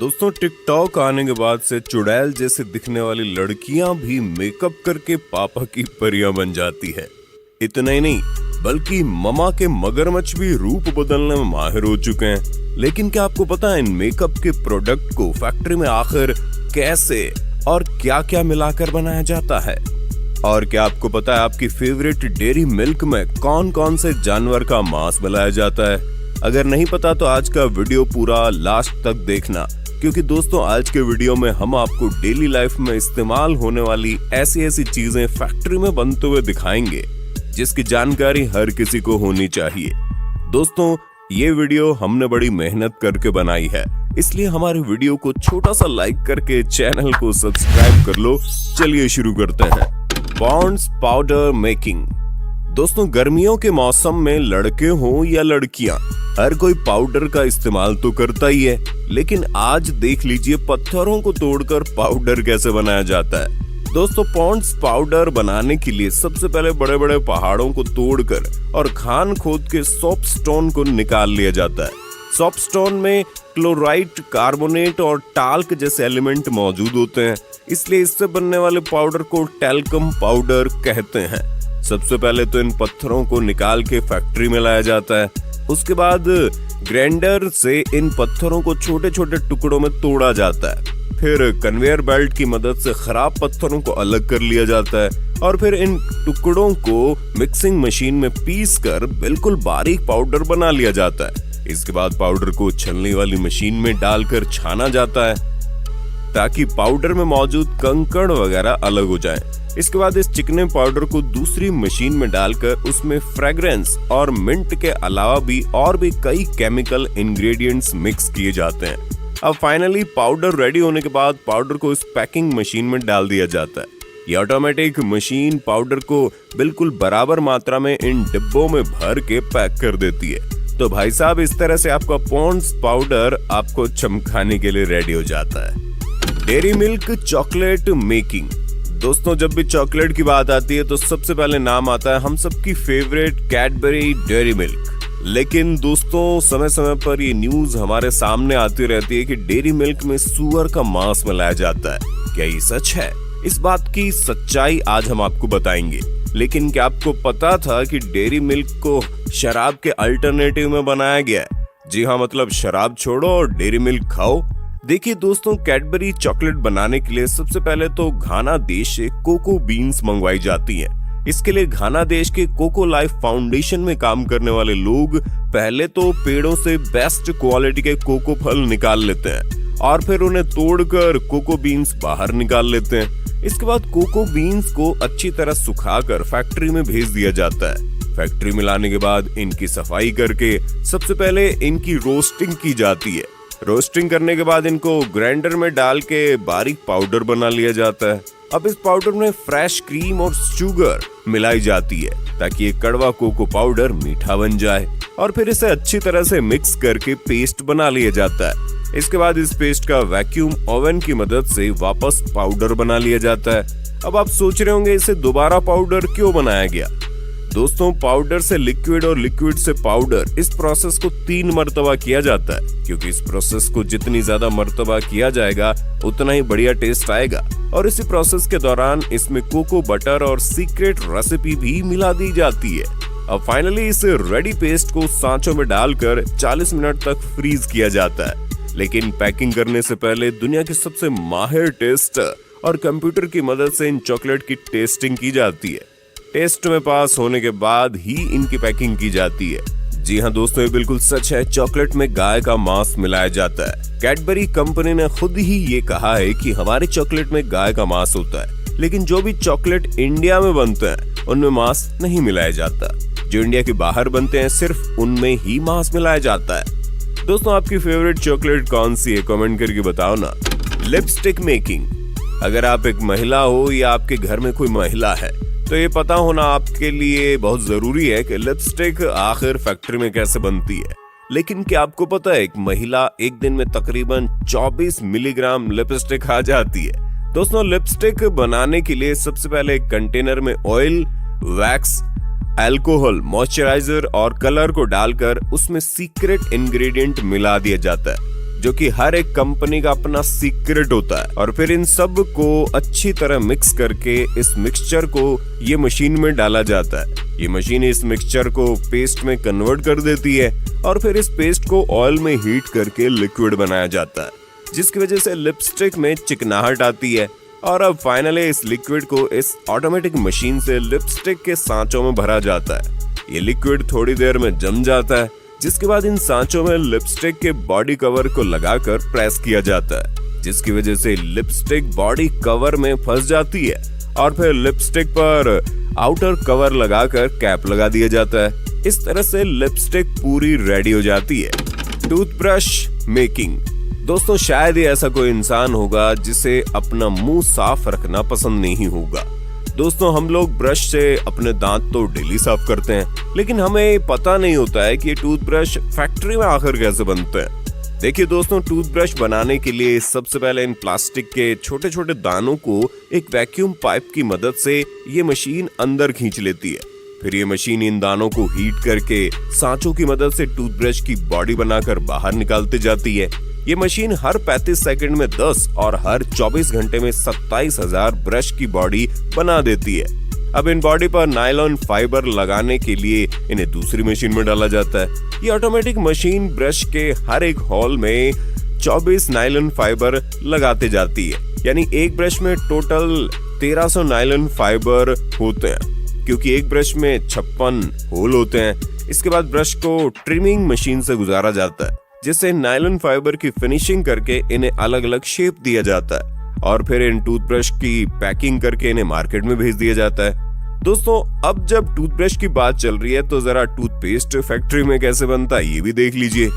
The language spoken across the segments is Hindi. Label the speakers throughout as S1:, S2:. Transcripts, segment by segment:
S1: दोस्तों टिकटॉक आने के बाद से चुड़ैल जैसे दिखने वाली लड़कियां भी मेकअप करके पापा की परियां बन जाती है। इतना ही नहीं बल्कि ममा के मगरमच्छ भी रूप बदलने में माहिर हो चुके हैं। लेकिन क्या आपको पता है इन मेकअप के प्रोडक्ट को फैक्ट्री में आखिर कैसे और क्या क्या मिलाकर बनाया जाता है? और क्या आपको पता है आपकी फेवरेट डेयरी मिल्क में कौन कौन से जानवर का मांस मिलाया जाता है? अगर नहीं पता तो आज का वीडियो पूरा लास्ट तक देखना, क्योंकि दोस्तों आज के वीडियो में हम आपको डेली लाइफ में इस्तेमाल होने वाली ऐसी चीजें फैक्ट्री में बनते हुए दिखाएंगे जिसकी जानकारी हर किसी को होनी चाहिए। दोस्तों ये वीडियो हमने बड़ी मेहनत करके बनाई है, इसलिए हमारे वीडियो को छोटा सा लाइक करके चैनल को सब्सक्राइब कर लो। चलिए शुरू करते हैं। Pond's powder making. दोस्तों गर्मियों के मौसम में लड़के हों या लड़कियां, हर कोई पाउडर का इस्तेमाल तो करता ही है, लेकिन आज देख लीजिए पत्थरों को तोड़कर पाउडर कैसे बनाया जाता है। दोस्तों पॉन्ड्स पाउडर बनाने के लिए सबसे पहले बड़े बड़े पहाड़ों को तोड़कर और खान खोद के सोपस्टोन को निकाल लिया जाता है। सोपस्टोन में क्लोराइड, कार्बोनेट और टाल्क जैसे एलिमेंट मौजूद होते हैं, इसलिए इससे बनने वाले पाउडर को टैल्कम पाउडर कहते हैं। सबसे पहले तो इन पत्थरों को निकाल के फैक्ट्री में लाया जाता है। उसके बाद ग्राइंडर से इन पत्थरों को छोटे छोटे टुकड़ों में तोड़ा जाता है। फिर कन्वेयर बेल्ट की मदद से खराब पत्थरों को अलग कर लिया जाता है और फिर इन टुकड़ों को मिक्सिंग मशीन में पीस कर बिल्कुल बारीक पाउडर बना लिया जाता है। इसके बाद पाउडर को छलनी वाली मशीन में डालकर छाना जाता है ताकि पाउडर में मौजूद कंकड़ वगैरह अलग हो जाए। इसके बाद इस चिकने पाउडर को दूसरी मशीन में डालकर उसमें फ्रेग्रेंस और मिंट के अलावा भी और भी कई केमिकल इंग्रेडिएंट्स मिक्स किए जाते हैं। अब फाइनली पाउडर रेडी होने के बाद पाउडर को इस पैकिंग मशीन में डाल दिया जाता है। ये ऑटोमेटिक मशीन पाउडर को बिल्कुल बराबर मात्रा में इन डिब्बों में भर के पैक कर देती है। तो भाई साहब इस तरह से आपका पॉन्ड्स पाउडर आपको चमकाने के लिए रेडी हो जाता है। Dairy milk chocolate making. दोस्तों जब भी चॉकलेट की बात आती है तो सबसे पहले नाम आता है हम सबकी फेवरेट कैडबरी डेयरी मिल्क। लेकिन दोस्तों समय समय पर ये न्यूज हमारे सामने आती रहती है कि डेयरी मिल्क में सुअर का मांस मिलाया जाता है। क्या ये सच है? इस बात की सच्चाई आज हम आपको बताएंगे। लेकिन क्या आपको पता था कि डेयरी मिल्क को शराब के अल्टरनेटिव में बनाया गया है? जी हाँ, मतलब शराब छोड़ो और डेयरी मिल्क खाओ। देखिए दोस्तों कैडबरी चॉकलेट बनाने के लिए सबसे पहले तो घाना देश से कोको बीन्स मंगवाई जाती हैं। इसके लिए घाना देश के कोको लाइफ फाउंडेशन में काम करने वाले लोग पहले तो पेड़ों से बेस्ट क्वालिटी के कोको फल निकाल लेते हैं और फिर उन्हें तोड़कर कोको बीन्स बाहर निकाल लेते हैं। इसके बाद कोको बीन्स को अच्छी तरह सुखाकर फैक्ट्री में भेज दिया जाता है। फैक्ट्री में लाने के बाद इनकी सफाई करके सबसे पहले इनकी रोस्टिंग की जाती है। रोस्टिंग करने के बाद इनको ग्राइंडर में डाल के बारीक पाउडर बना लिया जाता है। अब इस पाउडर में फ्रेश क्रीम और शुगर मिलाई जाती है ताकि ये कड़वा कोको पाउडर मीठा बन जाए और फिर इसे अच्छी तरह से मिक्स करके पेस्ट बना लिया जाता है। इसके बाद इस पेस्ट का वैक्यूम ओवन की मदद से वापस पाउडर बना लिया जाता है। अब आप सोच रहे होंगे इसे दोबारा पाउडर क्यों बनाया गया? दोस्तों पाउडर से लिक्विड और लिक्विड से पाउडर, इस प्रोसेस को 3 मर्तबा किया जाता है, क्योंकि इस प्रोसेस को जितनी ज्यादा मर्तबा किया जाएगा उतना ही बढ़िया टेस्ट आएगा। और इसी प्रोसेस के दौरान इसमें कोको बटर और सीक्रेट रेसिपी भी मिला दी जाती है। अब फाइनली इस रेडी पेस्ट को सांचों में डालकर 40 मिनट तक फ्रीज किया जाता है। लेकिन पैकिंग करने से पहले दुनिया के सबसे माहिर टेस्टर और कंप्यूटर की मदद से इन चॉकलेट की टेस्टिंग की जाती है। टेस्ट में पास होने के बाद ही इनकी पैकिंग की जाती है। जी हाँ दोस्तों ये बिल्कुल सच है, चॉकलेट में गाय का मांस मिलाया जाता है। कैडबरी कंपनी ने खुद ही ये कहा है कि हमारे चॉकलेट में गाय का मांस होता है, लेकिन जो भी चॉकलेट इंडिया में बनते हैं उनमें मांस नहीं मिलाया जाता। जो इंडिया के बाहर बनते हैं सिर्फ उनमें ही मांस मिलाया जाता है। दोस्तों आपकी फेवरेट चॉकलेट कौन सी है? कमेंट करके बताओ ना। Lipstick making. अगर आप एक महिला हो या आपके घर में कोई महिला है तो ये पता होना आपके लिए बहुत जरूरी है कि लिपस्टिक आखिर फैक्ट्री में कैसे बनती है। लेकिन क्या आपको पता है एक महिला एक दिन में तकरीबन 24 मिलीग्राम लिपस्टिक खा जाती है? दोस्तों लिपस्टिक बनाने के लिए सबसे पहले एक कंटेनर में ऑयल, वैक्स, अल्कोहल, मॉइस्चराइजर और कलर को डालकर उसमें सीक्रेट इंग्रेडिएंट मिला दिया जाता है। जो कि हर एक कंपनी का अपना सीक्रेट होता है। और फिर इन सब को अच्छी तरह मिक्स करके इस मिक्सचर को ये मशीन में डाला जाता है। ये मशीन इस मिक्सचर को पेस्ट में कन्वर्ट कर देती है और फिर इस पेस्ट को ऑयल में हीट करके लिक्विड बनाया जाता है, जिसकी वजह से लिपस्टिक में चिकनाहट आती है। और अब फाइनली इस लिक्विड को इस ऑटोमेटिक मशीन से लिपस्टिक के सांचों में भरा जाता है। ये लिक्विड थोड़ी देर में जम जाता है, जिसके बाद इन सांचों में लिपस्टिक के बॉडी कवर को लगाकर प्रेस किया जाता है, जिसकी वजह से लिपस्टिक बॉडी कवर में फंस जाती है और फिर लिपस्टिक पर आउटर कवर लगाकर कैप लगा दिया जाता है। इस तरह से लिपस्टिक पूरी रेडी हो जाती है। Toothbrush making. दोस्तों, शायद ही ऐसा कोई इंसान होगा जिसे अपना मुंह साफ रखना पसंद नहीं होगा। दोस्तों, हम लोग ब्रश से अपने दांत तो डेली साफ करते हैं, लेकिन हमें पता नहीं होता है कि ये टूथब्रश फैक्ट्री में आखिर कैसे बनते हैं। देखिए दोस्तों, टूथब्रश बनाने के लिए सबसे पहले इन प्लास्टिक के छोटे छोटे दानों को एक वैक्यूम पाइप की मदद से ये मशीन अंदर खींच लेती है। फिर ये मशीन इन दानों को हीट करके सांचों की मदद से टूथब्रश की बॉडी बनाकर बाहर निकालती जाती है। ये मशीन हर 35 सेकंड में 10 और हर 24 घंटे में 27,000 ब्रश की बॉडी बना देती है। अब इन बॉडी पर नायलॉन फाइबर लगाने के लिए इन्हें दूसरी मशीन में डाला जाता है। ये ऑटोमेटिक मशीन ब्रश के हर एक होल में 24 नायलॉन फाइबर लगाते जाती है, यानी एक ब्रश में टोटल 1300 नायलॉन फाइबर होते हैं, क्योंकि एक ब्रश में 56 होल होते हैं। इसके बाद ब्रश को ट्रिमिंग मशीन से गुजारा जाता है, जिससे नायलॉन फाइबर की फिनिशिंग करके इन्हें अलग अलग शेप दिया जाता है और फिर इन टूथब्रश की पैकिंग करके इन्हें मार्केट में भेज दिया जाता है। दोस्तों, अब जब टूथब्रश की बात चल रही है तो जरा टूथपेस्ट फैक्ट्री में कैसे बनता है ये भी देख लीजिए।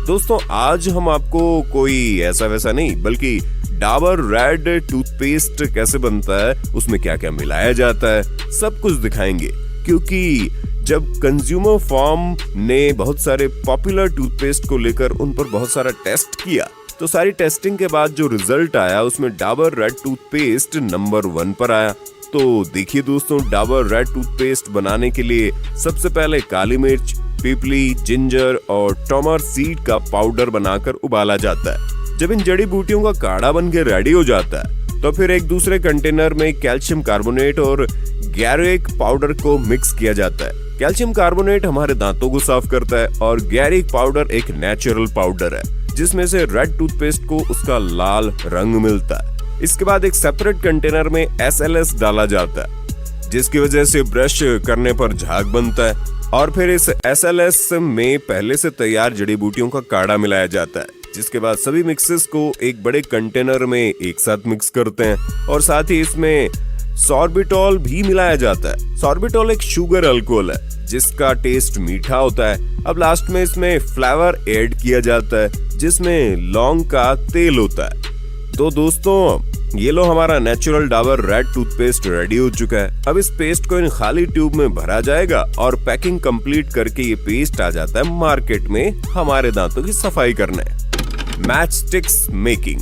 S1: दोस्तों, आज हम आपको कोई ऐसा वैसा नहीं बल्कि डाबर रेड टूथपेस्ट कैसे बनता है, उसमें क्या क्या मिलाया जाता है, सब कुछ दिखाएंगे। क्योंकि जब कंज्यूमर फॉर्म ने बहुत सारे पॉपुलर टूथपेस्ट को लेकर उन पर बहुत सारा टेस्ट किया, तो सारी टेस्टिंग के बाद जो रिजल्ट आया उसमें डाबर रेड टूथपेस्ट नंबर 1 पर आया। तो देखिए दोस्तों, डाबर रेड टूथपेस्ट बनाने के लिए सबसे पहले काली मिर्च, पीपली, जिंजर और टमार सीड का पाउडर बनाकर उबाला जाता है। जब इन जड़ी बूटियों का काढ़ा बन के रेडी हो जाता है तो फिर एक दूसरे कंटेनर में कैल्शियम कार्बोनेट और गैरिक पाउडर को मिक्स किया जाता है। कैल्शियम कार्बोनेट हमारे दांतों को साफ करता है और गैरिक पाउडर एक नेचुरल पाउडर है, जिसमें से रेड टूथपेस्ट को उसका लाल रंग मिलता है। इसके बाद एक सेपरेट कंटेनर में SLS डाला जाता है, जिसकी वजह से ब्रश करने पर झाग बनता है और फिर इस SLS में पहले से तैयार जड़ी बूटियों का काढ़ा मिलाया जाता है, जिसके बाद सभी मिक्सेस को एक बड़े कंटेनर में एक साथ मिक्स करते हैं और साथ ही इसमें सॉर्बिटॉल भी मिलाया जाता है। सॉर्बिटॉल एक शुगर अल्कोहल है जिसका टेस्ट मीठा होता है। अब लास्ट में इसमें फ्लेवर ऐड किया जाता है, जिसमें लौंग का तेल होता है। तो दोस्तों, ये लो हमारा natural Dabur red toothpaste ready हो चुका है। अब इस पेस्ट को इन खाली ट्यूब में भरा जाएगा और पैकिंग कंप्लीट करके ये पेस्ट आ जाता है मार्केट में हमारे दांतों की सफाई करने। Match sticks making.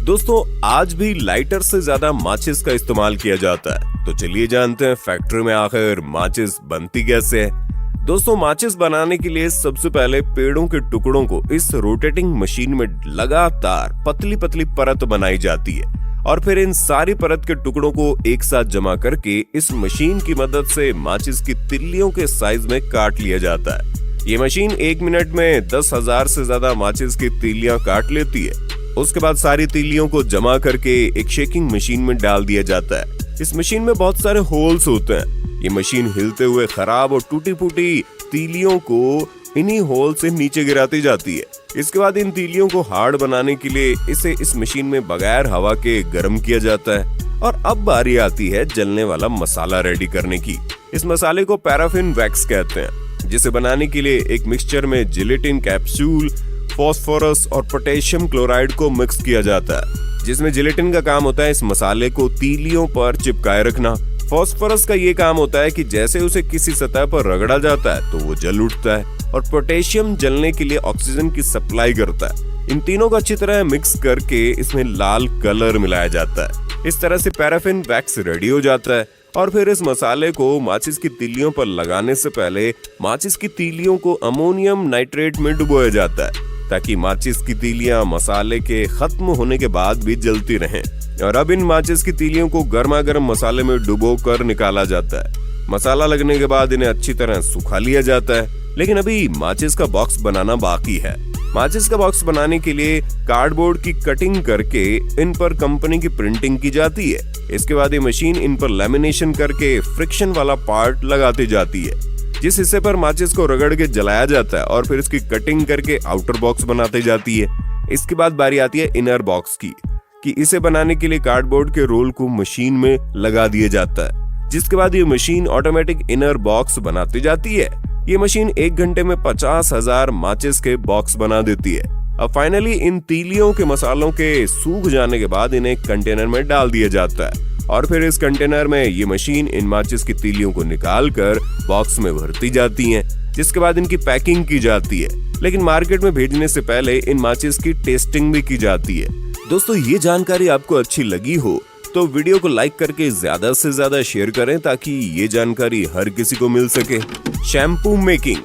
S1: दोस्तों, आज भी लाइटर से ज्यादा माचिस का इस्तेमाल किया जाता है, तो चलिए जानते हैं फैक्ट्री में आखिर माचिस बनती कैसे है। दोस्तों, माचिस बनाने के लिए सबसे पहले पेड़ों के टुकड़ों को इस रोटेटिंग मशीन में लगातार पतली पतली परत बनाई जाती है और फिर इन सारी परत के टुकड़ों को एक साथ जमा करके इस मशीन की मदद से माचिस की तिल्लियों के साइज में काट लिया जाता है। ये मशीन 1 मिनट में 10,000 से ज्यादा माचिस की तीलियां काट लेती है। उसके बाद सारी तीलियों को जमा करके एक शेकिंग मशीन में डाल दिया जाता है। इस मशीन में बहुत सारे होल्स होते हैं। ये मशीन हिलते हुए खराब और टूटी फूटी तीलियों को इन्हीं होल से नीचे गिराती जाती है। इसके बाद इन तीलियों को हार्ड बनाने के लिए इसे इस मशीन में बगैर हवा के गर्म किया जाता है। और अब बारी आती है जलने वाला मसाला रेडी करने की। इस मसाले को पैराफिन वैक्स कहते हैं, जिसे बनाने के लिए एक मिक्सचर में जिलेटिन कैप्सूल, फास्फोरस और पोटेशियम क्लोराइड को मिक्स किया जाता है, जिसमें जिलेटिन का काम होता है इस मसाले को तीलियों पर चिपकाए रखना। फास्फोरस का ये काम होता है कि जैसे उसे किसी सतह पर रगड़ा जाता है तो वो जल उठता है, और पोटेशियम जलने के लिए ऑक्सीजन की सप्लाई करता है। इन तीनों को अच्छी तरह मिक्स करके इसमें लाल कलर मिलाया जाता है। इस तरह से पैराफिन वैक्स रेडी हो जाता है और फिर इस मसाले को माचिस की तीलियों पर लगाने से पहले माचिस की तीलियों को अमोनियम नाइट्रेट में डुबोया जाता है। ताकि माचिस की तीलियां मसाले के खत्म होने के बाद भी जलती रहें। और अब इन माचिस की तीलियों को गर्मा गर्म मसाले में डुबो कर निकाला जाता है। मसाला लगने के बाद इन्हें अच्छी तरह सुखा लिया जाता है। लेकिन अभी माचिस का बॉक्स बनाना बाकी है। माचिस का बॉक्स बनाने के लिए कार्डबोर्ड की कटिंग करके इन पर कंपनी की प्रिंटिंग की जाती है। इसके बाद ये मशीन इन पर लैमिनेशन करके फ्रिक्शन वाला पार्ट लगाती जाती है, जिस हिस्से पर माचिस को रगड़ के जलाया जाता है और फिर इसकी कटिंग करके आउटर बॉक्स बनाती जाती है। इसके बाद बारी आती है इनर बॉक्स की, कि इसे बनाने के लिए कार्डबोर्ड के रोल को मशीन में लगा दिया जाता है, जिसके बाद ये मशीन ऑटोमेटिक इनर बॉक्स बनाती जाती है। ये मशीन 1 घंटे में 50,000 माचिस के बॉक्स बना देती है। अब फाइनली इन तीलियों के मसालों के सूख जाने के बाद इन्हें कंटेनर में डाल दिया जाता है और फिर इस कंटेनर में ये मशीन इन माचिस की तीलियों को निकाल कर बॉक्स में भरती जाती है, जिसके बाद इनकी पैकिंग की जाती है। लेकिन मार्केट में भेजने से पहले इन माचिस की टेस्टिंग भी की जाती है। दोस्तों, ये जानकारी आपको अच्छी लगी हो तो वीडियो को लाइक करके ज्यादा से ज्यादा शेयर करें ताकि ये जानकारी हर किसी को मिल सके। Shampoo making.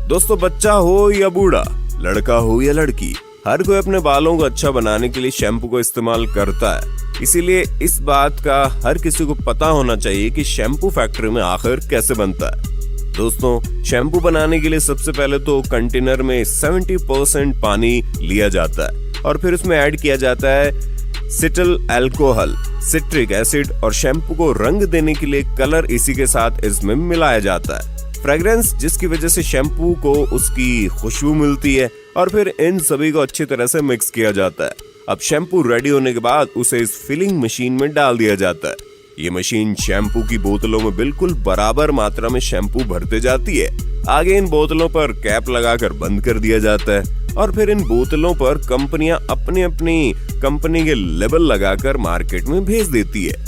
S1: दोस्तों, बच्चा हो या बूढ़ा, लड़का हो या लड़की, हर कोई अपने बालों को अच्छा बनाने के लिए शैम्पू को इस्तेमाल करता है। इसीलिए इस बात का हर किसी को पता होना चाहिए कि शैम्पू फैक्ट्री में आखिर कैसे बनता है। दोस्तों, शैम्पू बनाने के लिए सबसे पहले तो कंटेनर में 70% पानी लिया जाता है और फिर उसमें ऐड किया जाता है सिटल अल्कोहल, सिट्रिक एसिड और शैम्पू को रंग देने के लिए कलर इसी के साथ इसमें मिलाया जाता है। फ्रेग्रेंस, जिसकी वजह से शैम्पू को उसकी खुशबू मिलती है और फिर इन सभी को अच्छी तरह से मिक्स किया जाता है। अब शैम्पू रेडी होने के बाद उसे इस फिलिंग मशीन में डाल दिया जाता है। ये मशीन शैम्पू की बोतलों में बिल्कुल बराबर मात्रा में शैम्पू भरते जाती है। आगे इन बोतलों पर कैप लगाकर बंद कर दिया जाता है और फिर इन बोतलों पर कंपनियां अपनी अपनी कंपनी के लेबल लगाकर मार्केट में भेज देती है।